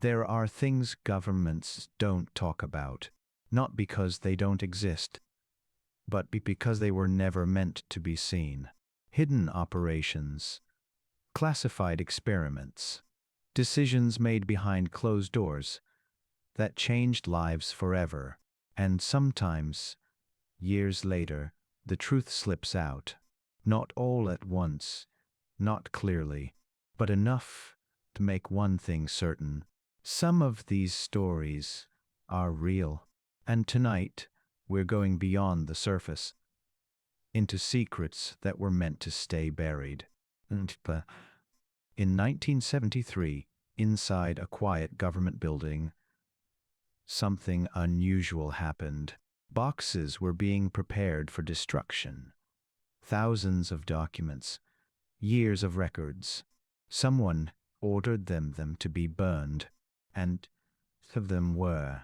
There are things governments don't talk about, not because they don't exist, but because they were never meant to be seen. Hidden operations, classified experiments, decisions made behind closed doors that changed lives forever. And sometimes, years later, the truth slips out. Not all at once, not clearly, but enough to make one thing certain. Some of these stories are real. And tonight, we're going beyond the surface, into secrets that were meant to stay buried. In 1973, inside a quiet government building, something unusual happened. Boxes were being prepared for destruction. Thousands of documents, years of records. Someone ordered them to be burned, and of them were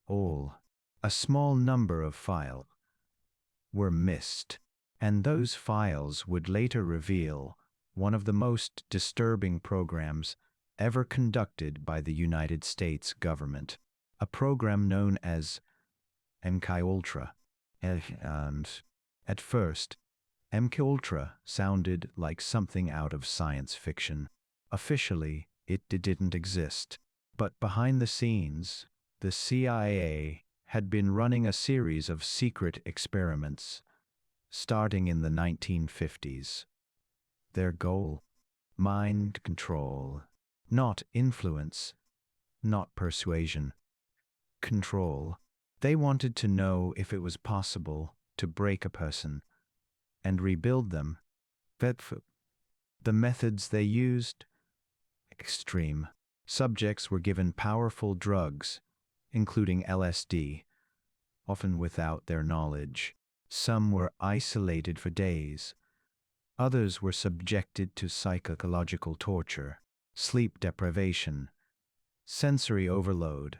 all. A small number of files were missed, and those files would later reveal one of the most disturbing programs ever conducted by the United States government, a program known as MKUltra. And at first, MKUltra sounded like something out of science fiction. Officially, it didn't exist. But behind the scenes, the CIA had been running a series of secret experiments, starting in the 1950s. Their goal? Mind control. Not influence, not persuasion. Control. They wanted to know if it was possible to break a person and rebuild them. The methods they used? Extreme. Subjects were given powerful drugs, including LSD, often without their knowledge. Some were isolated for days. Others were subjected to psychological torture, sleep deprivation, sensory overload,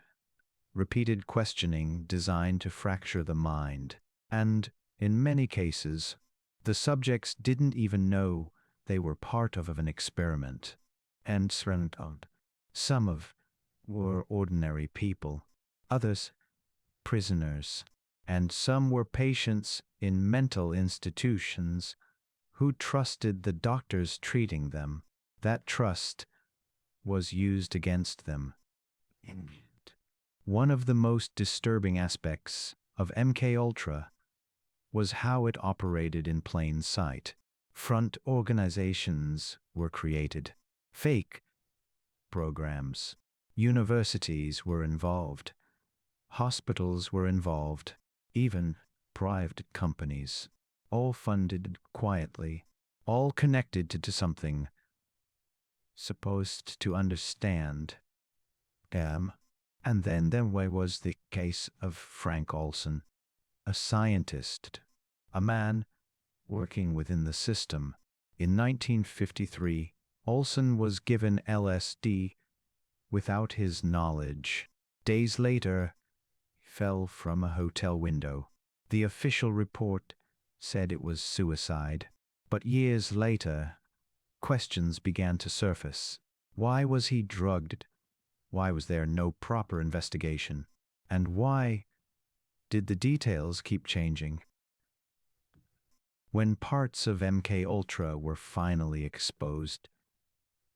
repeated questioning designed to fracture the mind. And, in many cases, the subjects didn't even know they were part of an experiment. And some were ordinary people, others prisoners, and some were patients in mental institutions who trusted the doctors treating them. That trust was used against them. One of the most disturbing aspects of MKUltra was how it operated in plain sight. Front organizations were created. Fake programs. Universities were involved. Hospitals were involved. Even private companies. All funded quietly. All connected to something supposed to understand them. And then there was the case of Frank Olson, a scientist, a man working within the system. In 1953, Olson was given LSD without his knowledge. Days later, he fell from a hotel window. The official report said it was suicide. But years later, questions began to surface. Why was he drugged? Why was there no proper investigation? And why did the details keep changing? When parts of MKUltra were finally exposed,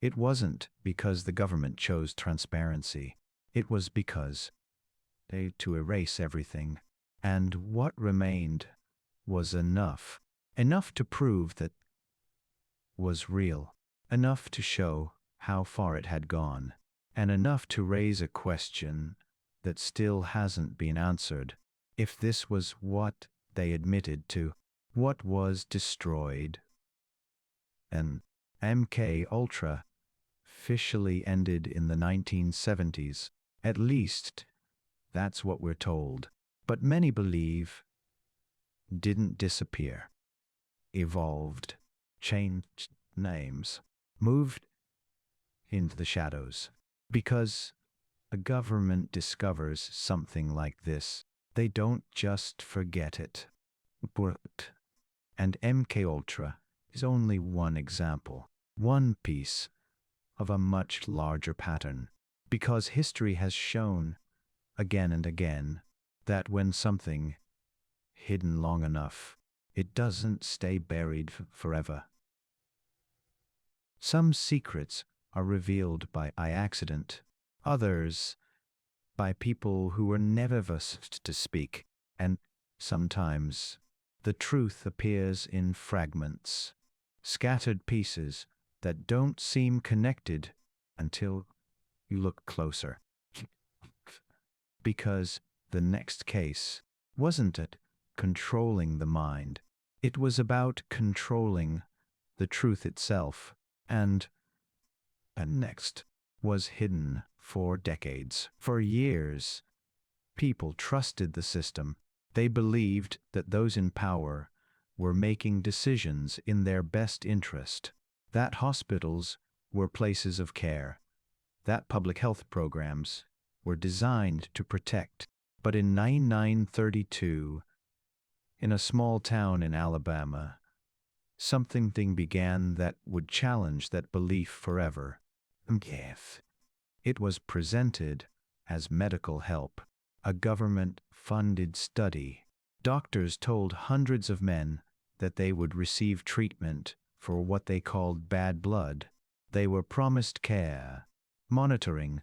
it wasn't because the government chose transparency. It was because they had to erase everything. And what remained was enough. Enough to prove that was real. Enough to show how far it had gone. And enough to raise a question that still hasn't been answered. If this was what they admitted to, what was destroyed? And MKUltra officially ended in the 1970s. At least, that's what we're told. But many believe didn't disappear. Evolved, changed names, moved into the shadows. Because a government discovers something like this, they don't just forget it. And MKUltra is only one example, one piece of a much larger pattern. Because history has shown, again and again, that when something hidden long enough, it doesn't stay buried forever. Some secrets are revealed by accident, others by people who were never asked to speak, and sometimes the truth appears in fragments, scattered pieces that don't seem connected until you look closer. Because the next case wasn't at controlling the mind, it was about controlling the truth itself, and next was hidden for decades. For years, people trusted the system. They believed that those in power were making decisions in their best interest, that hospitals were places of care, that public health programs were designed to protect. But in 1932, in a small town in Alabama, something began that would challenge that belief forever. It was presented as medical help, a government-funded study. Doctors told hundreds of men that they would receive treatment for what they called bad blood. They were promised care, monitoring,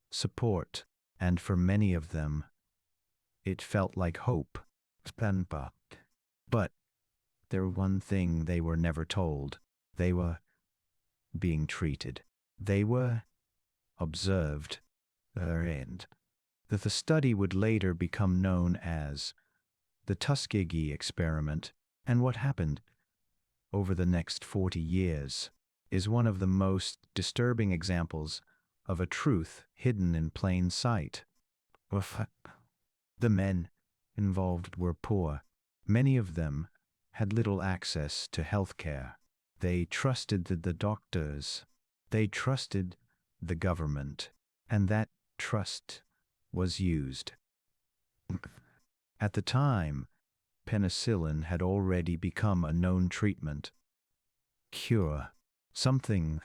support, and for many of them, it felt like hope. But there was one thing they were never told. They were being treated. They were observed. That the study would later become known as the Tuskegee experiment, and what happened over the next 40 years is one of the most disturbing examples of a truth hidden in plain sight. The men involved were poor. Many of them had little access to health care. They trusted the doctors. They trusted the government, and that trust was used. At the time, penicillin had already become a known treatment. Cure. Something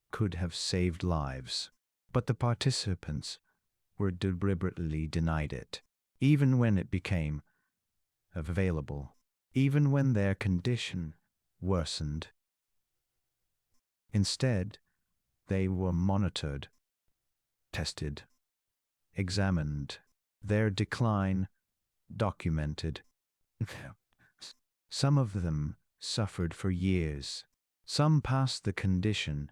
could have saved lives. But the participants were deliberately denied it, even when it became available, even when their condition worsened. Instead, they were monitored, tested, examined, their decline documented. Some of them suffered for years. Some passed the condition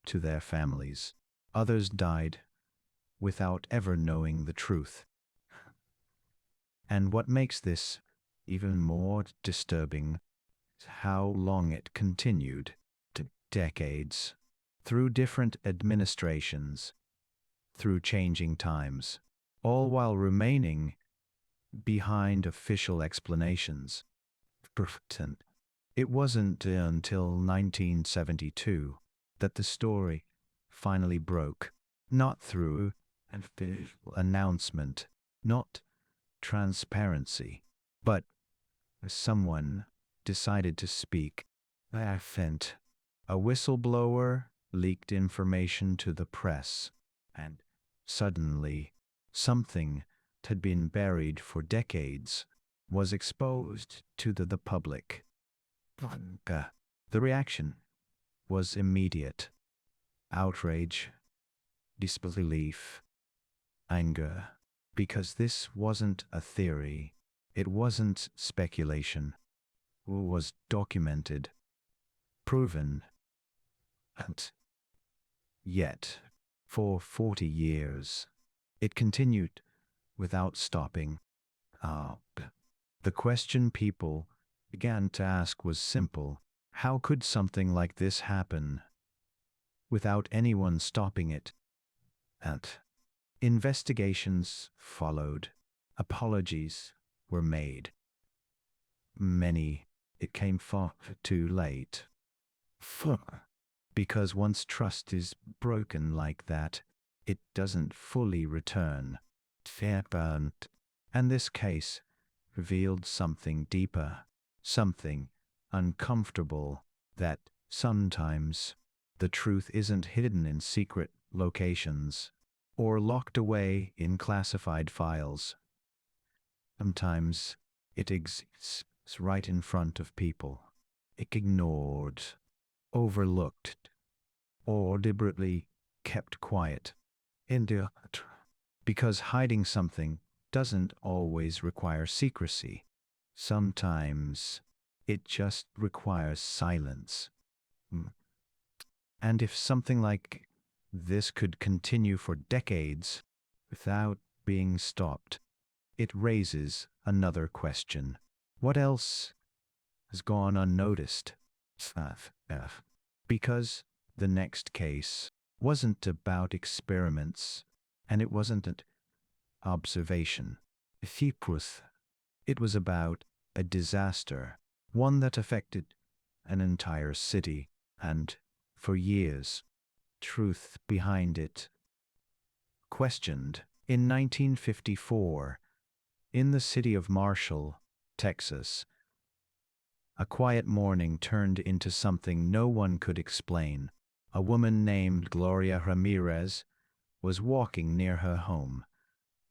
to their families. Others died without ever knowing the truth. And what makes this even more disturbing is how long it continued, to decades, through different administrations, through changing times, all while remaining behind official explanations. It wasn't until 1972 that the story finally broke, not through an official announcement, not transparency, but someone decided to speak. A whistleblower leaked information to the press, and suddenly something that had been buried for decades was exposed to the public. The reaction was immediate: outrage, disbelief, anger, because this wasn't a theory, it wasn't speculation, it was documented, proven, and yet, for 40 years, it continued without stopping. The question people began to ask was simple: how could something like this happen without anyone stopping it? And investigations followed. Apologies were made. Many, it came far too late. Because once trust is broken like that, it doesn't fully return. And this case revealed something deeper, something uncomfortable, that sometimes the truth isn't hidden in secret locations. or locked away in classified files. Sometimes it exists right in front of people, ignored, overlooked, or deliberately kept quiet. Because hiding something doesn't always require secrecy. Sometimes it just requires silence. And if something like this could continue for decades without being stopped, it raises another question. What else has gone unnoticed? Because the next case wasn't about experiments, and it wasn't an observation. It was about a disaster, one that affected an entire city, and, for years, truth behind it questioned. In 1954, in the city of Marshall, Texas, a quiet morning turned into something no one could explain. A woman named Gloria Ramirez was walking near her home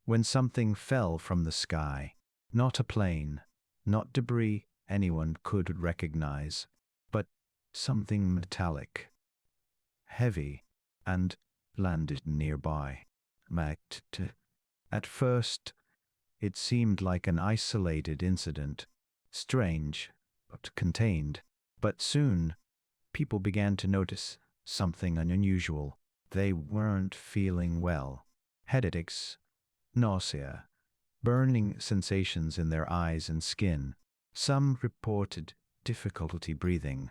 when something fell from the sky. Not a plane, not debris anyone could recognize, but something metallic, heavy, and landed nearby. At first, it seemed like an isolated incident, strange, but contained. But soon, people began to notice something unusual. They weren't feeling well. Headaches, nausea, burning sensations in their eyes and skin. Some reported difficulty breathing.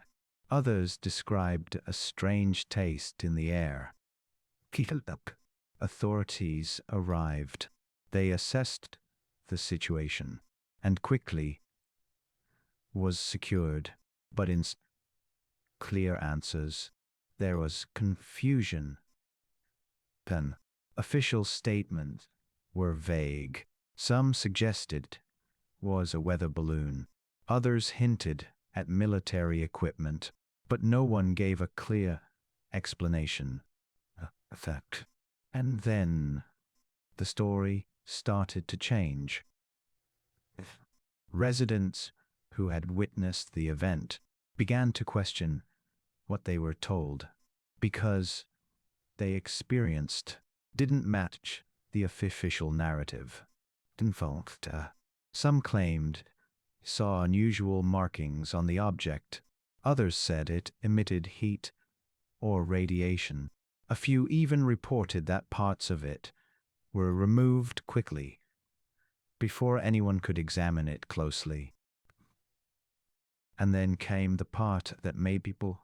Others described a strange taste in the air. Authorities arrived. They assessed the situation and quickly was secured, but in clear answers, there was confusion. Then, official statements were vague. Some suggested was a weather balloon. Others hinted at military equipment, but no one gave a clear explanation. Effect. And then the story started to change. Residents who had witnessed the event began to question what they were told, because they experienced didn't match the official narrative. In fact, some claimed saw unusual markings on the object. Others said it emitted heat or radiation. A few even reported that parts of it were removed quickly before anyone could examine it closely. And then came the part that made people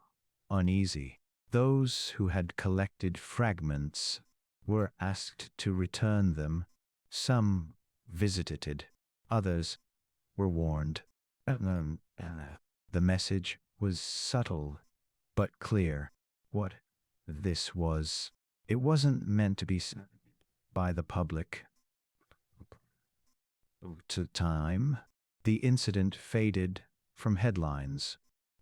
uneasy. Those who had collected fragments were asked to return them. Some visited, others were warned. The message was subtle but clear. What this was, it wasn't meant to be seen by the public. To time, the incident faded from headlines.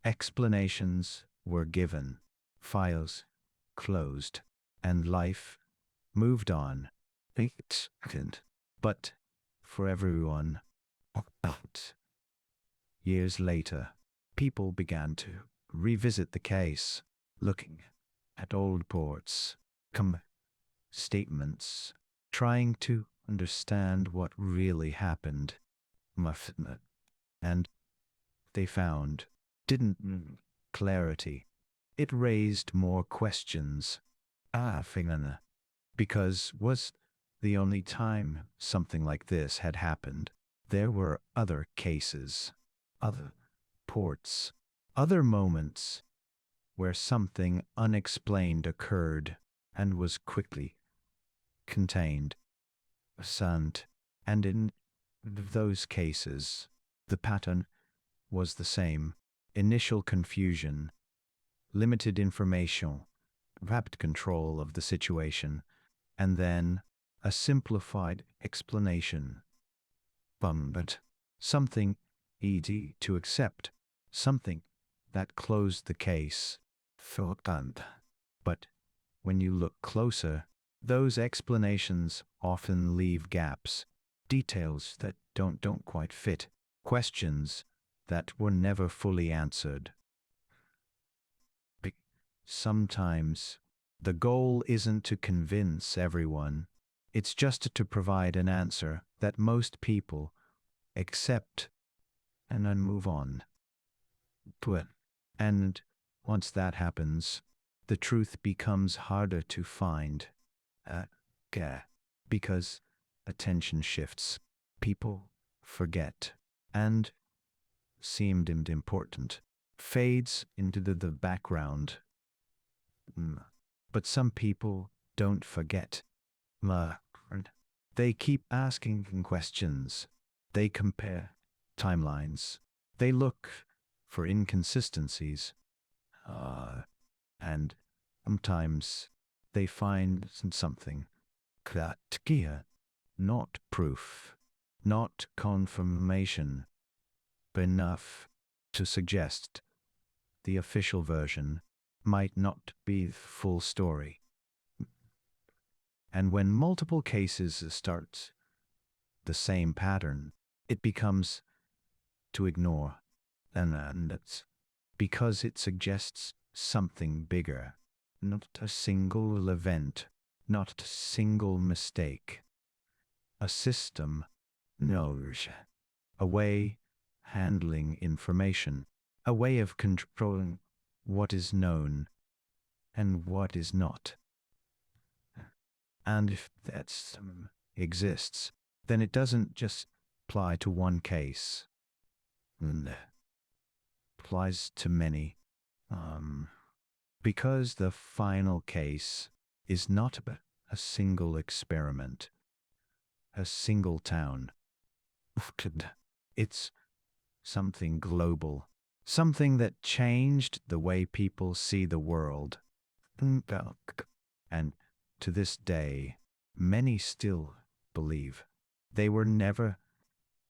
Explanations were given, files closed, and life moved on. But for everyone, years later, people began to revisit the case, looking at old reports, statements, trying to understand what really happened. And they found didn't clarity. It raised more questions. Because was the only time something like this had happened. There were other cases, other ports, other moments where something unexplained occurred and was quickly contained. And in those cases, the pattern was the same. Initial confusion, limited information, rapid control of the situation, and then a simplified explanation. But something easy to accept, something that closed the case. But when you look closer, Those explanations often leave gaps, details that don't quite fit, questions that were never fully answered. Sometimes the goal isn't to convince everyone, it's just to provide an answer that most people accept and then move on. And once that happens, the truth becomes harder to find. Because attention shifts, people forget, and seemed important fades into the background. But some people don't forget. They keep asking questions. They compare timelines. They look for inconsistencies. And sometimes they find something clear, not proof, not confirmation, but enough to suggest the official version might not be the full story. And when multiple cases start the same pattern, it becomes to ignore, and that's because it suggests something bigger, not a single event, not a single mistake, a system knows, a way handling information, a way of controlling what is known and what is not. And if that exists, then it doesn't just apply to one case. It applies to many. Because the final case is not a single experiment, a single town. It's something global, something that changed the way people see the world. And to this day, many still believe they were never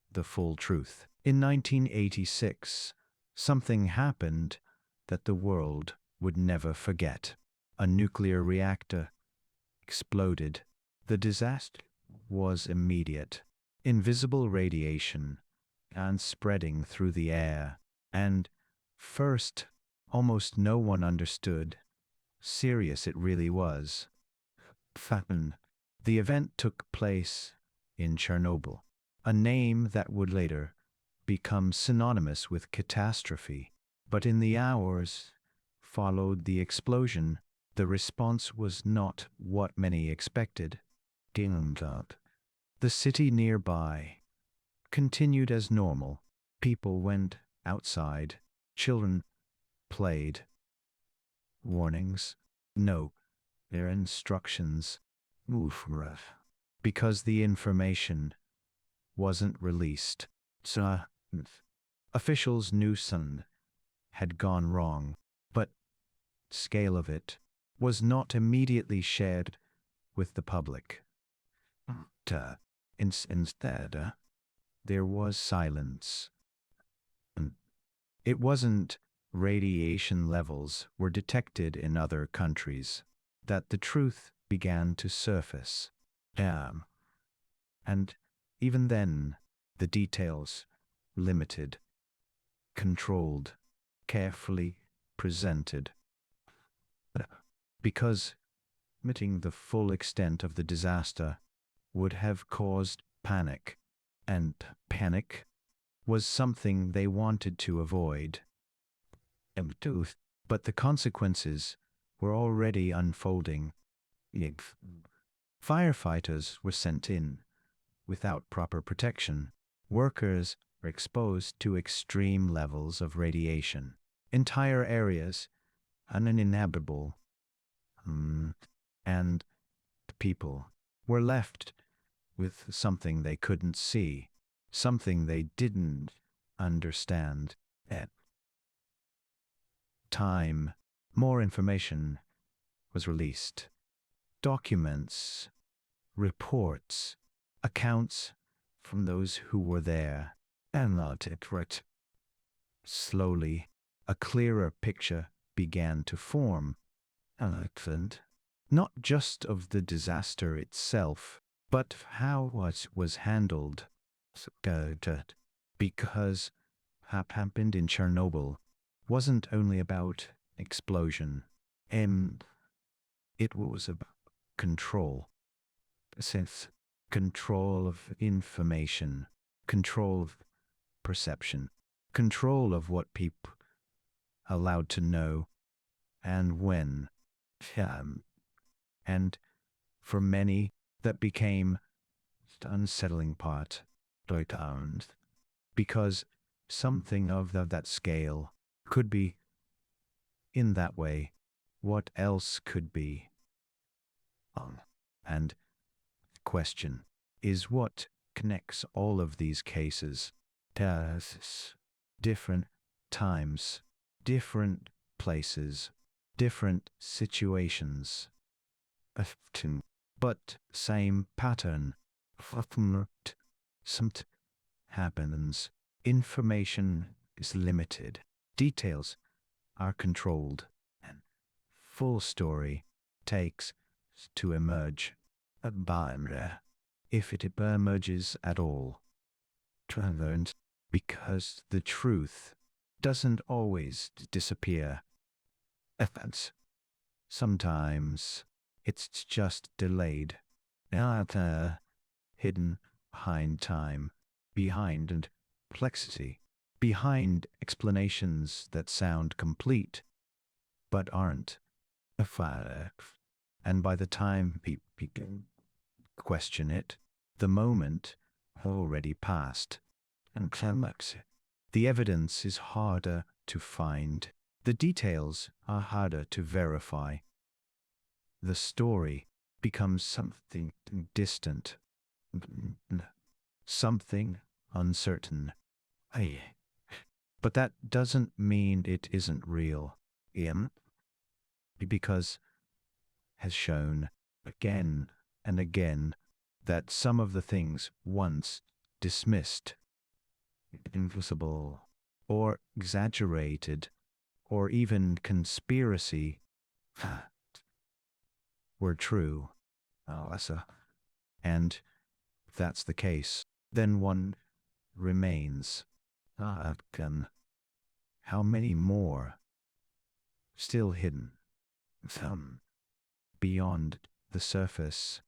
the full truth. In 1986, something happened that the world would never forget. A nuclear reactor exploded. The disaster was immediate. Invisible radiation and spreading through the air. And first, almost no one understood serious it really was. The event took place in Chernobyl, a name that would later become synonymous with catastrophe. But in the hours followed the explosion, the response was not what many expected. The city nearby continued as normal. People went outside. Children played. Warnings. No. Their instructions. Because the information wasn't released. So, officials knew something had gone wrong, but scale of it was not immediately shared with the public. Instead, there was silence. It wasn't radiation levels were detected in other countries that the truth began to surface. And even then, the details limited, controlled, carefully presented. Because admitting the full extent of the disaster would have caused panic, and panic was something they wanted to avoid. But the consequences were already unfolding. Firefighters were sent in without proper protection. Workers were exposed to extreme levels of radiation. Entire areas uninhabitable. And people were left with something they couldn't see, something they didn't understand. At time, more information was released. Documents, reports, accounts from those who were there. And slowly, a clearer picture began to form. not just of the disaster itself, but how it was handled. Because what happened in Chernobyl wasn't only about explosion, and it was about control. Sense, control of information, control of perception, control of what people allowed to know and when. And for many, that became the unsettling part. Because something of that scale could be in that way. What else could be? And question is what connects all of these cases. Different times, different places, different situations. But same pattern. Something happens. Information is limited. Details are controlled. And full story takes to emerge. If it emerges at all. Because the truth doesn't always disappear. Sometimes it's just delayed. Hidden behind time, behind and complexity, behind explanations that sound complete, but aren't. And by the time people question it, the moment already passed. And climax. The evidence is harder to find. The details are harder to verify. The story becomes something distant, something uncertain. But that doesn't mean it isn't real. Because has shown again and again that some of the things once dismissed, invisible, or exaggerated, or even conspiracy, were true. And if that's the case, then one remains. How many more? Still hidden. Some beyond the surface.